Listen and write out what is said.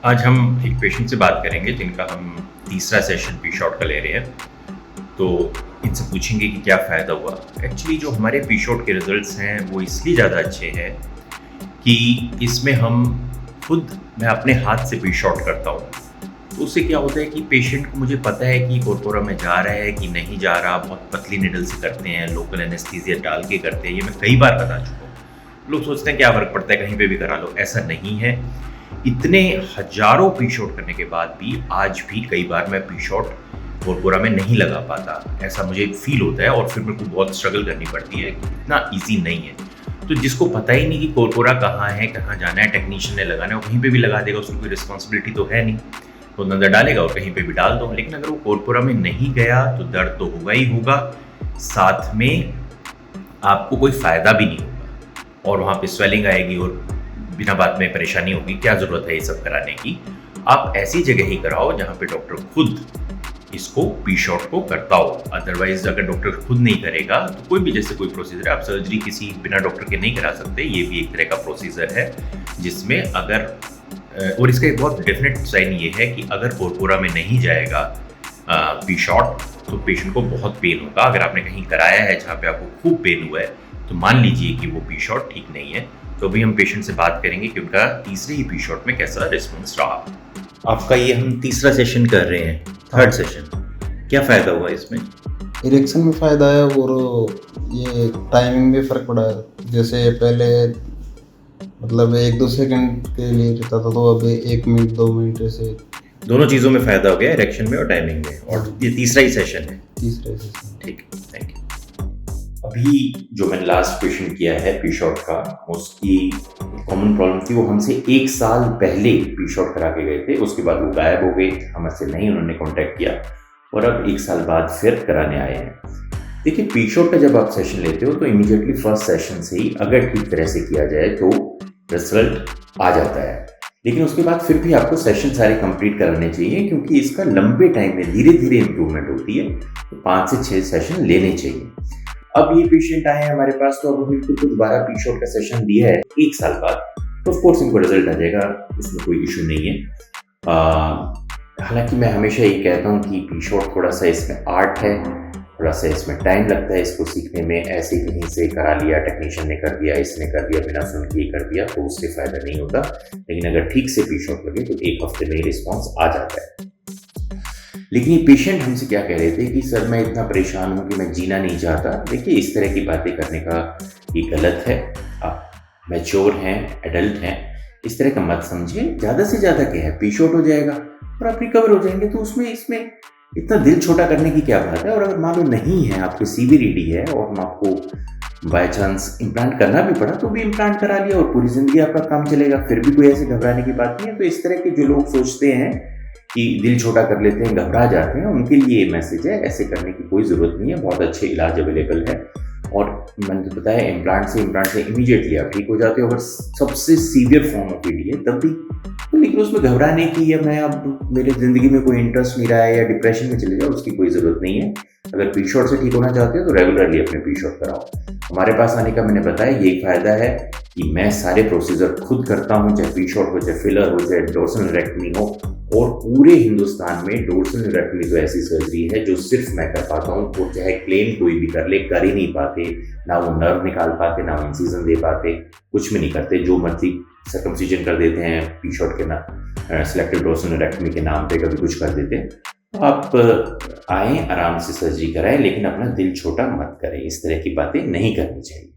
आज हम एक पेशेंट से बात करेंगे जिनका हम तीसरा सेशन पी शॉट का ले रहे हैं। तो इनसे पूछेंगे कि क्या फ़ायदा हुआ। एक्चुअली जो हमारे पी शॉट के रिजल्ट्स हैं वो इसलिए ज़्यादा अच्छे हैं कि इसमें मैं अपने हाथ से पी शॉट करता हूँ। तो उससे क्या होता है कि पेशेंट को मुझे पता है कि कॉर्पोरा में जा रहा है कि नहीं जा रहा। बहुत पतली निडल से करते हैं, लोकल एनेस्थीसिया डाल के करते हैं। ये मैं कई बार बता चुका हूँ। लोग सोचते हैं क्या फ़र्क पड़ता है, कहीं पे भी करा लो। ऐसा नहीं है। इतने हजारों पी शॉट करने के बाद भी आज भी कई बार मैं पी शॉट कॉर्पोरा में नहीं लगा पाता, ऐसा मुझे फील होता है और फिर मेरे को बहुत स्ट्रगल करनी पड़ती है। इतना ईजी नहीं है। तो जिसको पता ही नहीं कि कॉर्पोरा कहाँ है, कहाँ जाना है, टेक्नीशियन ने लगाना है, वो कहीं पे भी लगा देगा, उसकी कोई रिस्पॉन्सिबिलिटी तो है नहीं। तो नज़र डालेगा और कहीं पे भी डाल दो। लेकिन अगर वो कॉर्पोरा में नहीं गया तो दर्द तो होगा ही होगा, साथ में आपको कोई फ़ायदा भी नहीं होगा और वहाँ पे स्वेलिंग आएगी और बिना बात में परेशानी होगी। क्या ज़रूरत है ये सब कराने की। आप ऐसी जगह ही कराओ जहाँ पे डॉक्टर खुद इसको पी शॉट को करता हो। अदरवाइज अगर डॉक्टर खुद नहीं करेगा तो कोई भी, जैसे कोई प्रोसीजर है, आप सर्जरी किसी बिना डॉक्टर के नहीं करा सकते। ये भी एक तरह का प्रोसीजर है जिसमें अगर और इसका एक बहुत डेफिनेट साइन ये है कि अगर कॉर्पोरा में नहीं जाएगा पी शॉट तो पेशेंट को बहुत पेन होगा। अगर आपने कहीं कराया है जहाँ पे आपको खूब पेन हुआ है तो मान लीजिए कि वो पी शॉट ठीक नहीं है। तो अभी हम पेशेंट से बात करेंगे कि उनका तीसरे ही पी शॉट में कैसा रिस्पॉन्स रहा। आपका ये हम तीसरा सेशन कर रहे हैं, थर्ड सेशन। क्या फ़ायदा हुआ इसमें? इरेक्शन में फ़ायदा है और ये टाइमिंग में फ़र्क पड़ा है। जैसे पहले मतलब 1-2 सेकंड के लिए रहता था, तो अब 1 मिनट 2 मिनट से दोनों चीज़ों में फ़ायदा हो गया, इरेक्शन में और टाइमिंग में। और ये तीसरा ही सेशन है। तीसरे सेशन। ठीक है, थैंक यू। अभी जो मैंने लास्ट पेशेंट किया है पी शॉट का, उसकी कॉमन प्रॉब्लम थी। वो हमसे 1 साल पहले पी शॉट करा के गए थे। उसके बाद वो गायब हो गए, हमसे नहीं उन्होंने कांटेक्ट किया और अब 1 साल बाद फिर कराने आए हैं। देखिए, पी शॉट का जब आप सेशन लेते हो तो इमीडिएटली फर्स्ट सेशन से ही अगर ठीक तरह से किया जाए तो रिजल्ट आ जाता है। लेकिन उसके बाद फिर भी आपको सेशन सारे कंप्लीट कराने चाहिए, क्योंकि इसका लंबे टाइम में धीरे धीरे इम्प्रूवमेंट होती है। तो 5 से 6 सेशन लेने चाहिए। अब ये पेशेंट आए हैं हमारे पास, तो अब हमने इनको दोबारा पी शॉट का सेशन दिया है 1 साल बाद, तो ऑफ कोर्स इनको रिजल्ट आ जाएगा, इसमें कोई इशू नहीं है। हालांकि मैं हमेशा ये कहता हूँ कि पी शॉट थोड़ा सा इसमें आर्ट है, थोड़ा सा इसमें टाइम लगता है इसको सीखने में। ऐसे कहीं से करा लिया, टेक्नीशियन ने कर दिया, इसने कर दिया, बिना सुन के कर दिया, तो उससे फ़ायदा नहीं होता। लेकिन अगर ठीक से पी शॉट लगे तो 1 हफ्ते में रिस्पॉन्स आ जाता है। लेकिन ये पेशेंट हमसे क्या कह रहे थे कि सर मैं इतना परेशान हूँ कि मैं जीना नहीं चाहता। देखिए, इस तरह की बातें करने का ये गलत है। आप मैच्योर हैं, एडल्ट हैं, इस तरह का मत समझिए। ज़्यादा से ज़्यादा क्या है, पी शॉट हो जाएगा और आप रिकवर हो जाएंगे, तो उसमें इसमें इतना दिल छोटा करने की क्या बात है। और अगर मान लो नहीं है, आपको सीवीआरडी है और हम आपको बाय चांस इम्प्लांट करना भी पड़ा तो भी इम्प्लांट करा लिया और पूरी ज़िंदगी आपका काम चलेगा, फिर भी कोई ऐसे घबराने की बात नहीं है। तो इस तरह के जो लोग सोचते हैं कि दिल छोटा कर लेते हैं, घबरा जाते हैं, उनके लिए ये मैसेज है, ऐसे करने की कोई ज़रूरत नहीं है। बहुत अच्छे इलाज अवेलेबल है और मैंने तो बताया इम्प्लांट से इमीडिएटली आप ठीक हो जाते हो। अगर सबसे सीवियर फॉर्म ऑफ ईडी है तब भी तो, लेकिन उसमें घबराने की या मैं अब मेरे ज़िंदगी में कोई इंटरेस्ट नहीं रहा है या डिप्रेशन में चले जाओ, उसकी कोई ज़रूरत नहीं है। अगर पी शॉट से ठीक होना चाहते हो तो रेगुलरली अपने पी शॉट कराओ। हमारे पास आने का मैंने बताया यही फ़ायदा है कि मैं सारे प्रोसीजर खुद करता हूँ, चाहे पी शॉट हो, चाहे फिलर हो, चाहे डोर्सल नेक्टमी हो। और पूरे हिंदुस्तान में डोर्सल नेक्टमी तो ऐसी सर्जरी है जो सिर्फ मैं कर पाता हूँ। तो चाहे क्लेम कोई भी कर ले, कर ही नहीं पाते। ना वो नर्व निकाल पाते, ना वो इंसिजन दे पाते, कुछ भी नहीं करते। जो मर्जी सर्कमसिजन कर देते हैं पी शॉट के नाम, सिलेक्टिव डोर्सल नेक्टमी के नाम पे कभी कुछ कर देते हैं। आप आएँ, आराम से सर्जरी कराएं, लेकिन अपना दिल छोटा मत करें। इस तरह की बातें नहीं करनी चाहिए।